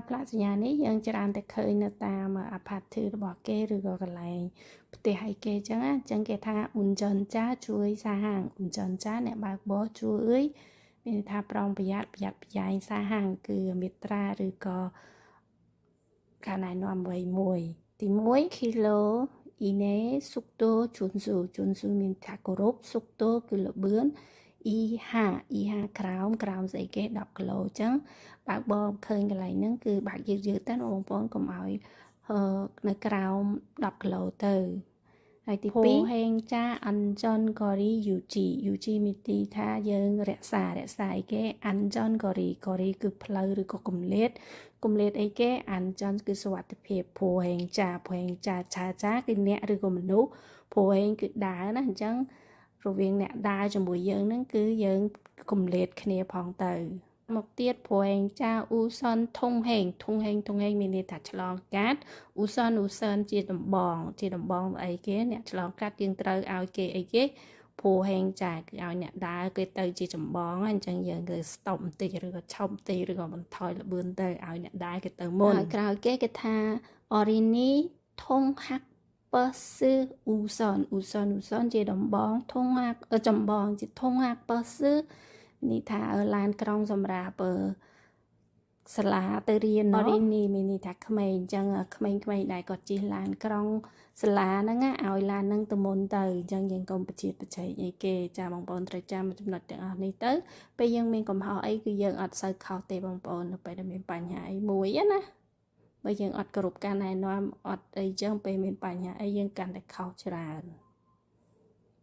ផ្លាកសញ្ញានេះយើងច្រើនតែឃើញនៅតាមអាផាតធឺរបស់គេឬក៏កន្លែងផ្ទះឲ្យគេអញ្ចឹងណាអញ្ចឹងគេថាអ៊ុនចនចាជួយសាហាងអ៊ុនចនចាអ្នកបើកបរជួយមានន័យថាប្រុងប្រយ័ត្នប្រយែងសាហាងគឺមេត្រាឬក៏ការណែនាំអ្វីមួយទី1 kilo ine sukto junsu មានថាគោរព sukto គឺលបឿន iha ក្រោមស្អីគេ10គីឡូអញ្ចឹងបើកបរឃើញកន្លែងហ្នឹងគឺបើកយឺតទៅបងប្អូនកុំឲ្យនៅក្រោម10គីឡូទៅហើយទី2ហេងចាអាន់ចនកូរី UG មានទីថាយើងរក្សាអីគេអាន់ចនកូរីគឺផ្លូវឬក៏គម្លាតអីគេអាន់ចនគឺសុវត្ថិភាពព្រោះហេងចាគឺអ្នកឬក៏មនុស្សព្រោះហេងគឺដើរណាអញ្ចឹងរវាងអ្នកដើរជាមួយយើងហ្នឹងគឺយើងគម្លាតគ្នាផងទៅមកទៀតព្រោះហេងចាអ៊ូសនធុងហេងមានន័យថាឆ្លងកាត់អ៊ូសនជាដំបងអីគេអ្នកឆ្លងកាត់យើងត្រូវឲ្យគេអីគេព្រោះហេងចាគឺឲ្យអ្នកដើរគេទៅជាចម្បងអញ្ចឹងយើងគឺស្តុបបន្តិចឬក៏ឈប់បន្តិចឬក៏បន្ថយល្បឿនទៅឲ្យអ្នកដើរគេទៅមុនហើយក្រោយគេថាអរីនីធុងហាក់បើសឺអ៊ូសនជាដំបងធុងហាក់ចម្បងជាធុងហាក់បើសឺនេះថាឡានក្រុងសម្រាប់សាលាទៅរៀនរីនេះមានន័យថាក្មេងអញ្ចឹងក្មេងដែលគាត់ជិះឡានក្រុងសាលាហ្នឹងឲ្យឡានហ្នឹងទៅមុនទៅអញ្ចឹងយើងកុំបច្ចេកអីគេចាបងប្អូនត្រូវចាំចំណុចទាំងអស់នេះទៅពេលយើងមានកំហុសអីគឺយើងអត់សូវខុសទេបងប្អូននៅពេលដែលមានបញ្ហាអីមួយណាបើយើងអត់គ្រប់ការណែនាំអត់អីចឹងពេលមានបញ្ហាអីយើងកាន់តែខុសច្រើន